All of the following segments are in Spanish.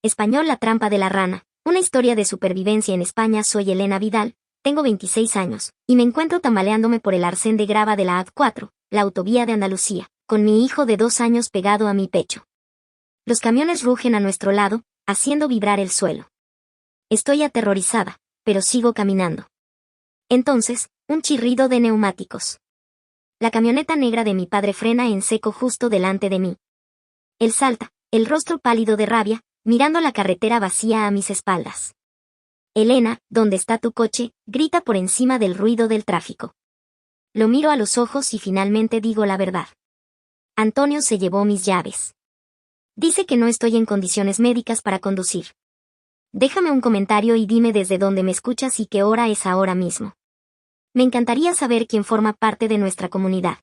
Español La trampa de la rana. Una historia de supervivencia en España. Soy Elena Vidal, tengo 26 años, y me encuentro tambaleándome por el arcén de grava de la AV4, la autovía de Andalucía, con mi hijo de 2 años pegado a mi pecho. Los camiones rugen a nuestro lado, haciendo vibrar el suelo. Estoy aterrorizada, pero sigo caminando. Entonces, un chirrido de neumáticos. La camioneta negra de mi padre frena en seco justo delante de mí. Él salta, el rostro pálido de rabia, mirando la carretera vacía a mis espaldas. Elena, ¿dónde está tu coche?, grita por encima del ruido del tráfico. Lo miro a los ojos y finalmente digo la verdad. Antonio se llevó mis llaves. Dice que no estoy en condiciones médicas para conducir. Déjame un comentario y dime desde dónde me escuchas y qué hora es ahora mismo. Me encantaría saber quién forma parte de nuestra comunidad.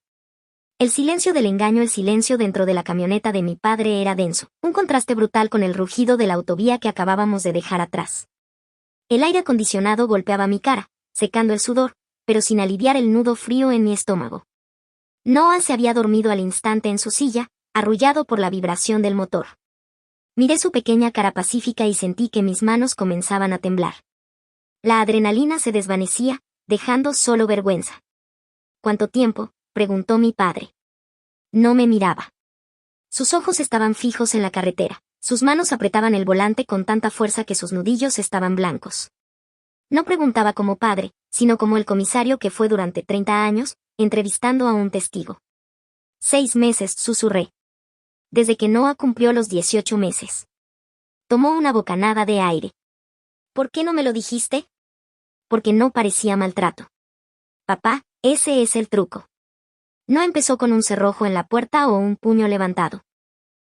El silencio del engaño, el silencio dentro de la camioneta de mi padre era denso, un contraste brutal con el rugido de la autovía que acabábamos de dejar atrás. El aire acondicionado golpeaba mi cara, secando el sudor, pero sin aliviar el nudo frío en mi estómago. Noah se había dormido al instante en su silla, arrullado por la vibración del motor. Miré su pequeña cara pacífica y sentí que mis manos comenzaban a temblar. La adrenalina se desvanecía, dejando solo vergüenza. ¿Cuánto tiempo?, preguntó mi padre. No me miraba. Sus ojos estaban fijos en la carretera, sus manos apretaban el volante con tanta fuerza que sus nudillos estaban blancos. No preguntaba como padre, sino como el comisario que fue durante 30 años, entrevistando a un testigo. 6 meses, susurré. Desde que Noah cumplió los 18 meses. Tomó una bocanada de aire. ¿Por qué no me lo dijiste? Porque no parecía maltrato. Papá, ese es el truco. No empezó con un cerrojo en la puerta o un puño levantado.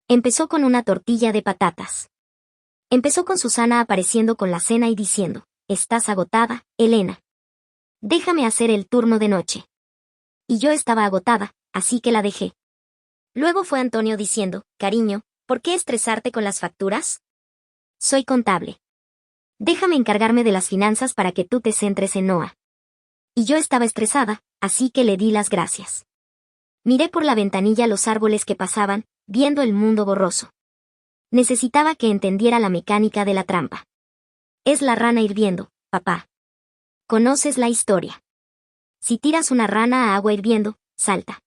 Empezó con una tortilla de patatas. Empezó con Susana apareciendo con la cena y diciendo, «Estás agotada, Elena. Déjame hacer el turno de noche». Y yo estaba agotada, así que la dejé. Luego fue Antonio diciendo, «Cariño, ¿por qué estresarte con las facturas? Soy contable. Déjame encargarme de las finanzas para que tú te centres en Noah». Y yo estaba estresada, así que le di las gracias. Miré por la ventanilla los árboles que pasaban, viendo el mundo borroso. Necesitaba que entendiera la mecánica de la trampa. Es la rana hirviendo, papá. ¿Conoces la historia? Si tiras una rana a agua hirviendo, salta.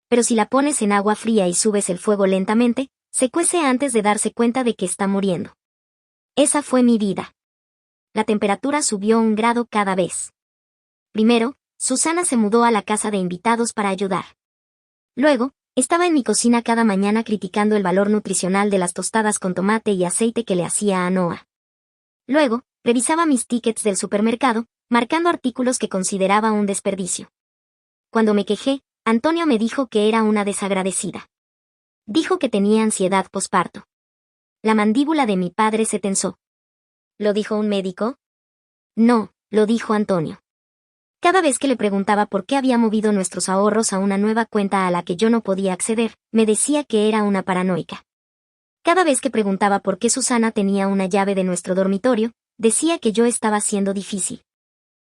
Pero si la pones en agua fría y subes el fuego lentamente, se cuece antes de darse cuenta de que está muriendo. Esa fue mi vida. La temperatura subió 1 grado cada vez. Primero, Susana se mudó a la casa de invitados para ayudar. Luego, estaba en mi cocina cada mañana criticando el valor nutricional de las tostadas con tomate y aceite que le hacía a Noah. Luego, revisaba mis tickets del supermercado, marcando artículos que consideraba un desperdicio. Cuando me quejé, Antonio me dijo que era una desagradecida. Dijo que tenía ansiedad posparto. La mandíbula de mi padre se tensó. ¿Lo dijo un médico? No, lo dijo Antonio. Cada vez que le preguntaba por qué había movido nuestros ahorros a una nueva cuenta a la que yo no podía acceder, me decía que era una paranoica. Cada vez que preguntaba por qué Susana tenía una llave de nuestro dormitorio, decía que yo estaba siendo difícil.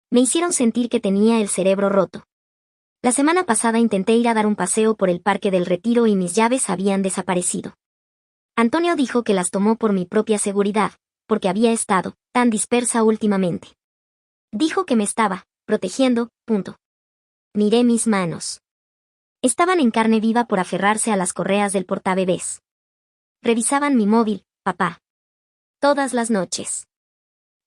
Me hicieron sentir que tenía el cerebro roto. La semana pasada intenté ir a dar un paseo por el Parque del Retiro y mis llaves habían desaparecido. Antonio dijo que las tomó por mi propia seguridad, porque había estado tan dispersa últimamente. Dijo que me estaba protegiendo, punto. Miré mis manos. Estaban en carne viva por aferrarse a las correas del portabebés. Revisaban mi móvil, papá. Todas las noches.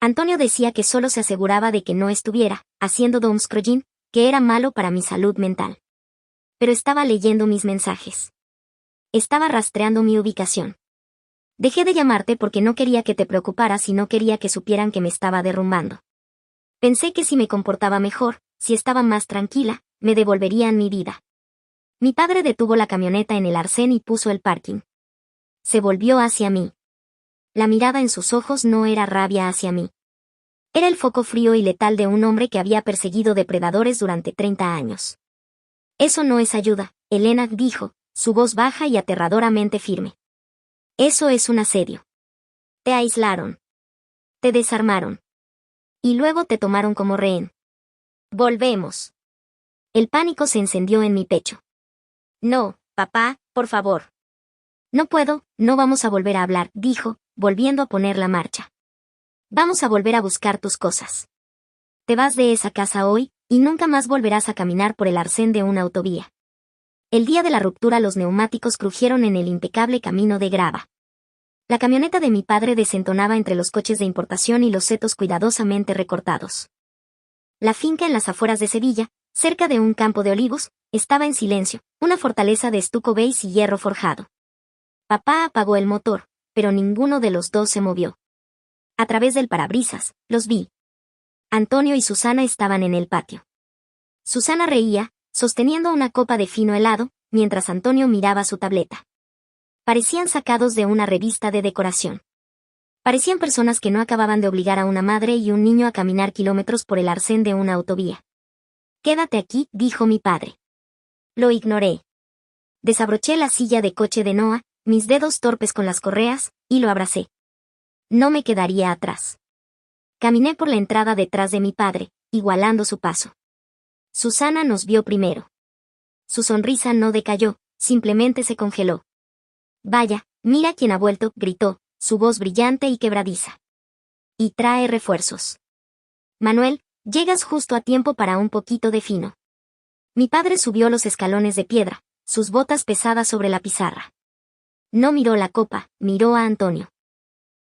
Antonio decía que solo se aseguraba de que no estuviera haciendo doomscrolling, que era malo para mi salud mental. Pero estaba leyendo mis mensajes. Estaba rastreando mi ubicación. Dejé de llamarte porque no quería que te preocuparas y no quería que supieran que me estaba derrumbando. Pensé que si me comportaba mejor, si estaba más tranquila, me devolverían mi vida. Mi padre detuvo la camioneta en el arcén y puso el parking. Se volvió hacia mí. La mirada en sus ojos no era rabia hacia mí. Era el foco frío y letal de un hombre que había perseguido depredadores durante 30 años. Eso no es ayuda, Elena dijo, su voz baja y aterradoramente firme. Eso es un asedio. Te aislaron. Te desarmaron. Y luego te tomaron como rehén. Volvemos. El pánico se encendió en mi pecho. No, papá, por favor. No puedo, no vamos a volver a hablar, dijo, volviendo a poner la marcha. Vamos a volver a buscar tus cosas. Te vas de esa casa hoy, y nunca más volverás a caminar por el arcén de una autovía. El día de la ruptura los neumáticos crujieron en el impecable camino de grava. La camioneta de mi padre desentonaba entre los coches de importación y los setos cuidadosamente recortados. La finca en las afueras de Sevilla, cerca de un campo de olivos, estaba en silencio, una fortaleza de estuco beige y hierro forjado. Papá apagó el motor, pero ninguno de los dos se movió. A través del parabrisas, los vi. Antonio y Susana estaban en el patio. Susana reía, sosteniendo una copa de fino helado, mientras Antonio miraba su tableta. Parecían sacados de una revista de decoración. Parecían personas que no acababan de obligar a una madre y un niño a caminar kilómetros por el arcén de una autovía. «Quédate aquí», dijo mi padre. Lo ignoré. Desabroché la silla de coche de Noah, mis dedos torpes con las correas, y lo abracé. No me quedaría atrás. Caminé por la entrada detrás de mi padre, igualando su paso. Susana nos vio primero. Su sonrisa no decayó, simplemente se congeló. «Vaya, mira quién ha vuelto», gritó, su voz brillante y quebradiza. «Y trae refuerzos. Manuel, llegas justo a tiempo para un poquito de fino». Mi padre subió los escalones de piedra, sus botas pesadas sobre la pizarra. No miró la copa, miró a Antonio.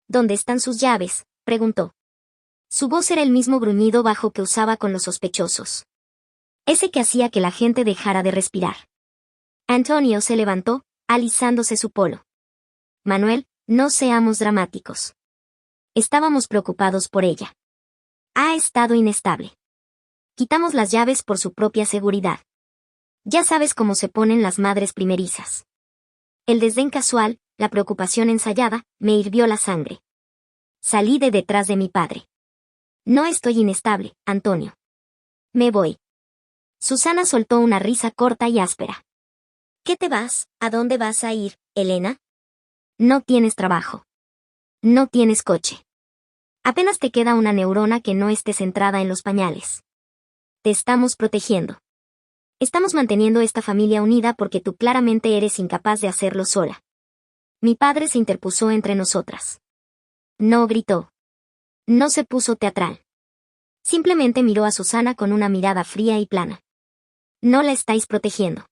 «¿Dónde están sus llaves?», preguntó. Su voz era el mismo gruñido bajo que usaba con los sospechosos. Ese que hacía que la gente dejara de respirar. Antonio se levantó, alisándose su polo. «Manuel, no seamos dramáticos. Estábamos preocupados por ella. Ha estado inestable. Quitamos las llaves por su propia seguridad. Ya sabes cómo se ponen las madres primerizas». El desdén casual, la preocupación ensayada, me hirvió la sangre. Salí de detrás de mi padre. «No estoy inestable, Antonio. Me voy». Susana soltó una risa corta y áspera. «¿Qué te vas? ¿A dónde vas a ir, Elena? No tienes trabajo. No tienes coche. Apenas te queda una neurona que no esté centrada en los pañales. Te estamos protegiendo. Estamos manteniendo esta familia unida porque tú claramente eres incapaz de hacerlo sola». Mi padre se interpuso entre nosotras. No gritó. No se puso teatral. Simplemente miró a Susana con una mirada fría y plana. «No la estáis protegiendo.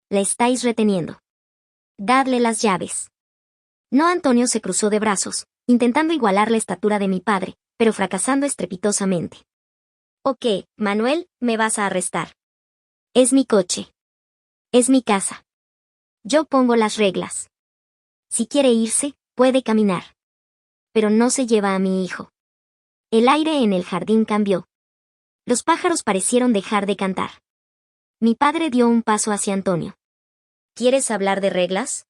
La estáis reteniendo. Dadle las llaves». No, Antonio se cruzó de brazos, intentando igualar la estatura de mi padre, pero fracasando estrepitosamente. «Ok, Manuel, me vas a arrestar. Es mi coche. Es mi casa. Yo pongo las reglas. Si quiere irse, puede caminar. Pero no se lleva a mi hijo». El aire en el jardín cambió. Los pájaros parecieron dejar de cantar. Mi padre dio un paso hacia Antonio. «¿Quieres hablar de reglas?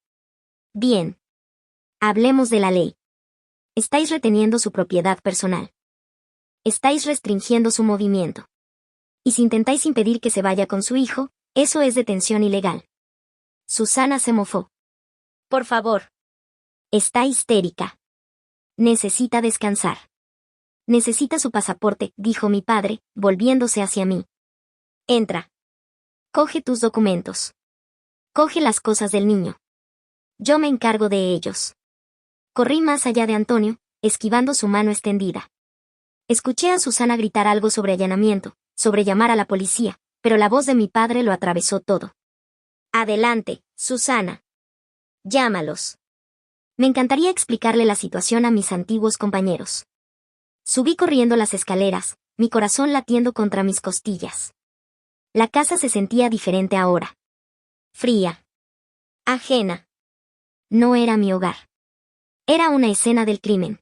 Bien. Hablemos de la ley. Estáis reteniendo su propiedad personal. Estáis restringiendo su movimiento. Y si intentáis impedir que se vaya con su hijo, eso es detención ilegal». Susana se mofó. «Por favor. Está histérica. Necesita descansar. Necesita su pasaporte», dijo mi padre, volviéndose hacia mí. «Entra. Coge tus documentos. Coge las cosas del niño. Yo me encargo de ellos». Corrí más allá de Antonio, esquivando su mano extendida. Escuché a Susana gritar algo sobre allanamiento, sobre llamar a la policía, pero la voz de mi padre lo atravesó todo. «Adelante, Susana. Llámalos». Me encantaría explicarle la situación a mis antiguos compañeros. Subí corriendo las escaleras, mi corazón latiendo contra mis costillas. La casa se sentía diferente ahora. Fría. Ajena. No era mi hogar. Era una escena del crimen.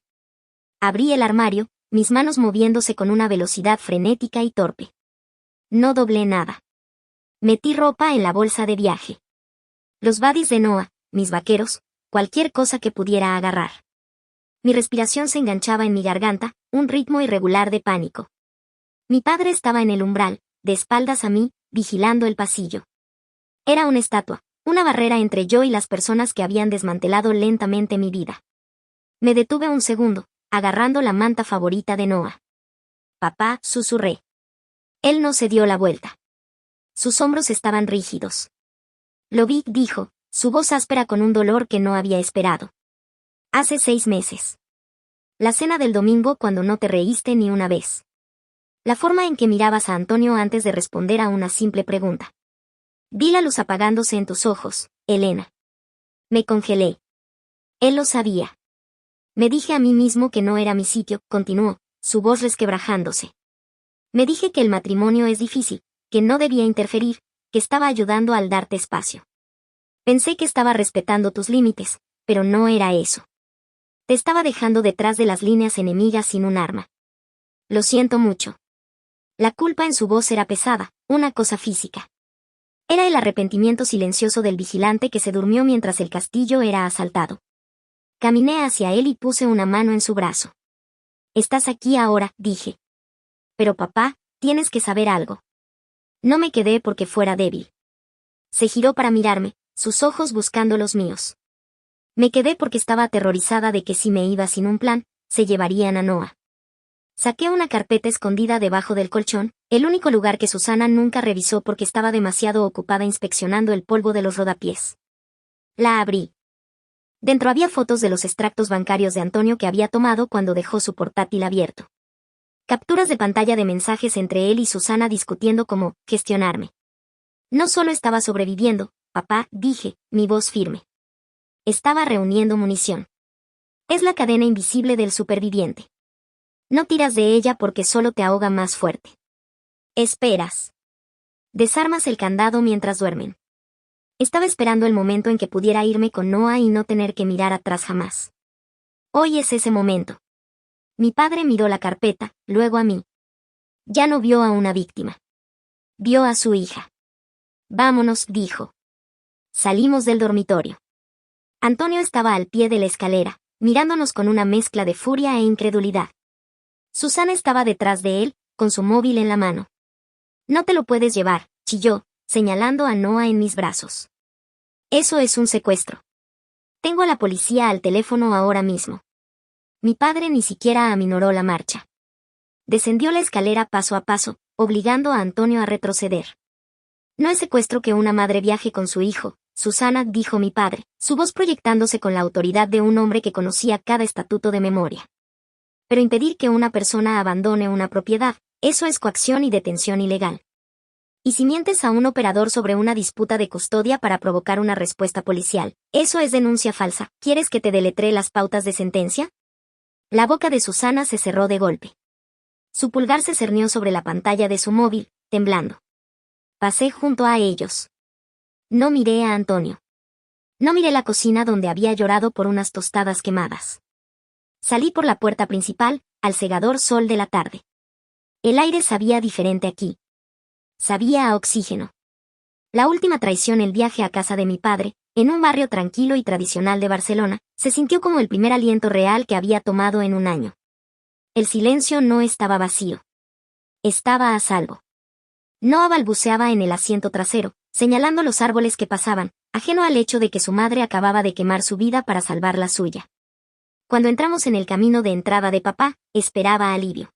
Abrí el armario, mis manos moviéndose con una velocidad frenética y torpe. No doblé nada. Metí ropa en la bolsa de viaje. Los badis de Noah, mis vaqueros, cualquier cosa que pudiera agarrar. Mi respiración se enganchaba en mi garganta, un ritmo irregular de pánico. Mi padre estaba en el umbral, de espaldas a mí, vigilando el pasillo. Era una estatua, una barrera entre yo y las personas que habían desmantelado lentamente mi vida. Me detuve un segundo, agarrando la manta favorita de Noah. «Papá», susurré. Él no se dio la vuelta. Sus hombros estaban rígidos. «Lo vi», dijo, su voz áspera con un dolor que no había esperado. Hace 6 meses. La cena del domingo cuando no te reíste ni una vez. La forma en que mirabas a Antonio antes de responder a una simple pregunta. Vi la luz apagándose en tus ojos, Elena. Me congelé. Él lo sabía. Me dije a mí mismo que no era mi sitio, continuó, su voz resquebrajándose. Me dije que el matrimonio es difícil, que no debía interferir, que estaba ayudando al darte espacio. Pensé que estaba respetando tus límites, pero no era eso. Te estaba dejando detrás de las líneas enemigas sin un arma. Lo siento mucho. La culpa en su voz era pesada, una cosa física. Era el arrepentimiento silencioso del vigilante que se durmió mientras el castillo era asaltado. Caminé hacia él y puse una mano en su brazo. Estás aquí ahora, dije. Pero papá, tienes que saber algo. No me quedé porque fuera débil. Se giró para mirarme, sus ojos buscando los míos. Me quedé porque estaba aterrorizada de que si me iba sin un plan, se llevarían a Noah. Saqué una carpeta escondida debajo del colchón, el único lugar que Susana nunca revisó porque estaba demasiado ocupada inspeccionando el polvo de los rodapiés. La abrí. Dentro había fotos de los extractos bancarios de Antonio que había tomado cuando dejó su portátil abierto. Capturas de pantalla de mensajes entre él y Susana discutiendo cómo gestionarme. No solo estaba sobreviviendo, papá, dije, mi voz firme. Estaba reuniendo munición. Es la cadena invisible del superviviente. No tiras de ella porque solo te ahoga más fuerte. Esperas. Desarmas el candado mientras duermen. Estaba esperando el momento en que pudiera irme con Noah y no tener que mirar atrás jamás. Hoy es ese momento. Mi padre miró la carpeta, luego a mí. Ya no vio a una víctima. Vio a su hija. Vámonos, dijo. Salimos del dormitorio. Antonio estaba al pie de la escalera, mirándonos con una mezcla de furia e incredulidad. Susana estaba detrás de él, con su móvil en la mano. No te lo puedes llevar, chilló, señalando a Noah en mis brazos. Eso es un secuestro. Tengo a la policía al teléfono ahora mismo. Mi padre ni siquiera aminoró la marcha. Descendió la escalera paso a paso, obligando a Antonio a retroceder. No es secuestro que una madre viaje con su hijo, Susana, dijo mi padre, su voz proyectándose con la autoridad de un hombre que conocía cada estatuto de memoria. Pero impedir que una persona abandone una propiedad, eso es coacción y detención ilegal. Y si mientes a un operador sobre una disputa de custodia para provocar una respuesta policial, eso es denuncia falsa. ¿Quieres que te deletree las pautas de sentencia? La boca de Susana se cerró de golpe. Su pulgar se cernió sobre la pantalla de su móvil, temblando. Pasé junto a ellos. No miré a Antonio. No miré la cocina donde había llorado por unas tostadas quemadas. Salí por la puerta principal, al cegador sol de la tarde. El aire sabía diferente aquí. Sabía a oxígeno. La última traición, el viaje a casa de mi padre, en un barrio tranquilo y tradicional de Barcelona, se sintió como el primer aliento real que había tomado en un año. El silencio no estaba vacío. Estaba a salvo. Noah balbuceaba en el asiento trasero, señalando los árboles que pasaban, ajeno al hecho de que su madre acababa de quemar su vida para salvar la suya. Cuando entramos en el camino de entrada de papá, esperaba alivio.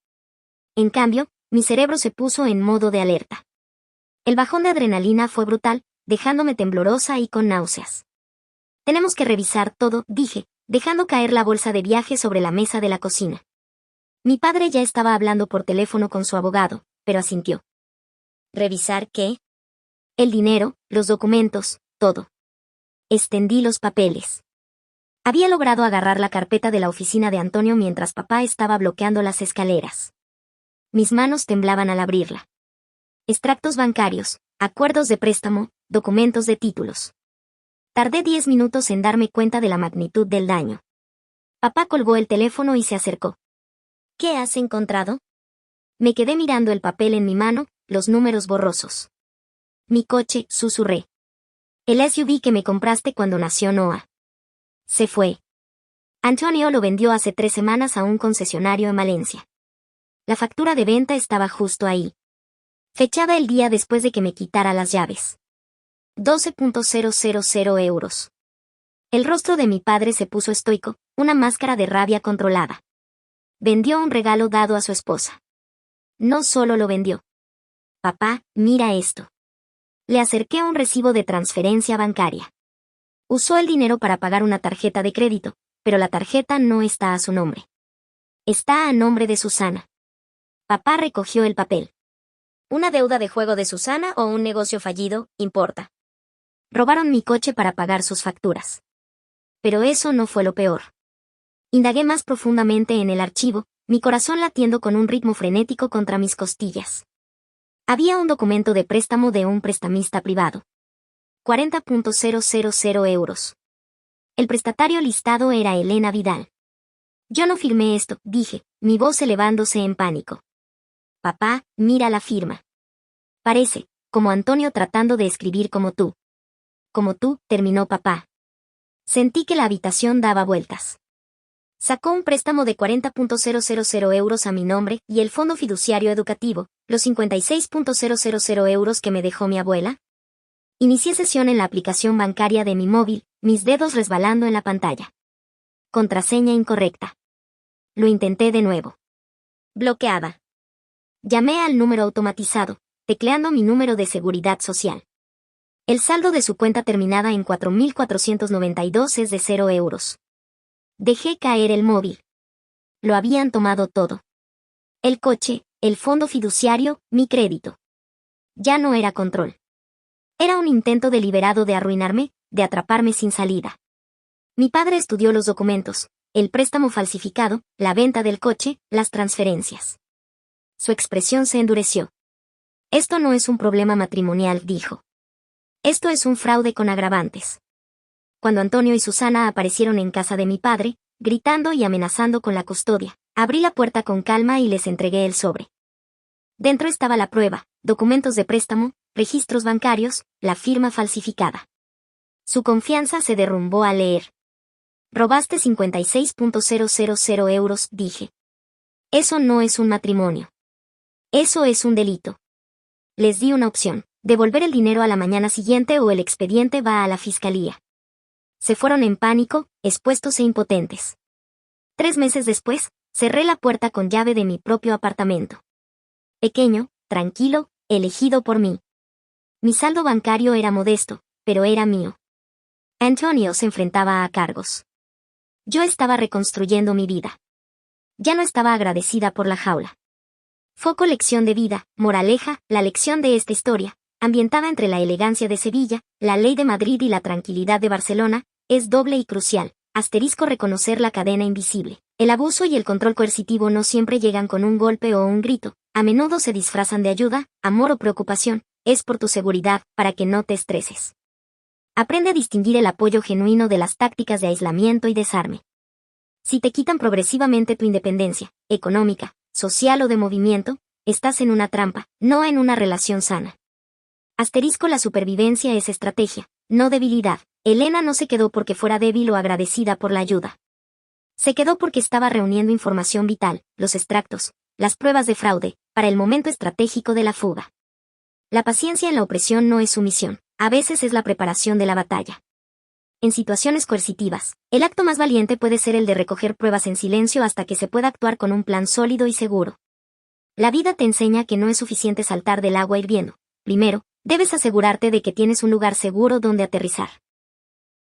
En cambio, mi cerebro se puso en modo de alerta. El bajón de adrenalina fue brutal, dejándome temblorosa y con náuseas. Tenemos que revisar todo, dije, dejando caer la bolsa de viaje sobre la mesa de la cocina. Mi padre ya estaba hablando por teléfono con su abogado, pero asintió. ¿Revisar qué? El dinero, los documentos, todo. Extendí los papeles. Había logrado agarrar la carpeta de la oficina de Antonio mientras papá estaba bloqueando las escaleras. Mis manos temblaban al abrirla. Extractos bancarios, acuerdos de préstamo, documentos de títulos. Tardé 10 minutos en darme cuenta de la magnitud del daño. Papá colgó el teléfono y se acercó. ¿Qué has encontrado? Me quedé mirando el papel en mi mano, los números borrosos. Mi coche, susurré. El SUV que me compraste cuando nació Noah. Se fue. Antonio lo vendió hace 3 semanas a un concesionario en Valencia. La factura de venta estaba justo ahí. Fechada el día después de que me quitara las llaves. 12.000 euros. El rostro de mi padre se puso estoico, una máscara de rabia controlada. Vendió un regalo dado a su esposa. No solo lo vendió. Papá, mira esto. Le acerqué un recibo de transferencia bancaria. Usó el dinero para pagar una tarjeta de crédito, pero la tarjeta no está a su nombre. Está a nombre de Susana. Papá recogió el papel. ¿Una deuda de juego de Susana o un negocio fallido? Importa. Robaron mi coche para pagar sus facturas. Pero eso no fue lo peor. Indagué más profundamente en el archivo, mi corazón latiendo con un ritmo frenético contra mis costillas. Había un documento de préstamo de un prestamista privado. 40.000 euros. El prestatario listado era Elena Vidal. Yo no firmé esto, dije, mi voz elevándose en pánico. Papá, mira la firma. Parece, como Antonio tratando de escribir como tú. Como tú, terminó papá. Sentí que la habitación daba vueltas. Sacó un préstamo de 40.000 euros a mi nombre y el fondo fiduciario educativo, los 56.000 euros que me dejó mi abuela. Inicié sesión en la aplicación bancaria de mi móvil, mis dedos resbalando en la pantalla. Contraseña incorrecta. Lo intenté de nuevo. Bloqueada. Llamé al número automatizado, tecleando mi número de seguridad social. El saldo de su cuenta terminada en 4.492 es de 0 euros. Dejé caer el móvil. Lo habían tomado todo. El coche, el fondo fiduciario, mi crédito. Ya no era control. Era un intento deliberado de arruinarme, de atraparme sin salida. Mi padre estudió los documentos, el préstamo falsificado, la venta del coche, las transferencias. Su expresión se endureció. Esto no es un problema matrimonial, dijo. Esto es un fraude con agravantes. Cuando Antonio y Susana aparecieron en casa de mi padre, gritando y amenazando con la custodia, abrí la puerta con calma y les entregué el sobre. Dentro estaba la prueba, documentos de préstamo, registros bancarios, la firma falsificada. Su confianza se derrumbó al leer. Robaste 56.000 euros, dije. Eso no es un matrimonio. Eso es un delito. Les di una opción, devolver el dinero a la mañana siguiente o el expediente va a la fiscalía. Se fueron en pánico, expuestos e impotentes. 3 meses después, cerré la puerta con llave de mi propio apartamento. Pequeño, tranquilo, elegido por mí. Mi saldo bancario era modesto, pero era mío. Antonio se enfrentaba a cargos. Yo estaba reconstruyendo mi vida. Ya no estaba agradecida por la jaula. Foco lección de vida, moraleja, la lección de esta historia, ambientada entre la elegancia de Sevilla, la ley de Madrid y la tranquilidad de Barcelona, es doble y crucial. Reconocer la cadena invisible. El abuso y el control coercitivo no siempre llegan con un golpe o un grito, a menudo se disfrazan de ayuda, amor o preocupación, es por tu seguridad, para que no te estreses. Aprende a distinguir el apoyo genuino de las tácticas de aislamiento y desarme. Si te quitan progresivamente tu independencia, económica, social o de movimiento, estás en una trampa, no en una relación sana. La supervivencia es estrategia, no debilidad. Elena no se quedó porque fuera débil o agradecida por la ayuda. Se quedó porque estaba reuniendo información vital, los extractos, las pruebas de fraude, para el momento estratégico de la fuga. La paciencia en la opresión no es sumisión, a veces es la preparación de la batalla. En situaciones coercitivas, el acto más valiente puede ser el de recoger pruebas en silencio hasta que se pueda actuar con un plan sólido y seguro. La vida te enseña que no es suficiente saltar del agua hirviendo. Primero, debes asegurarte de que tienes un lugar seguro donde aterrizar.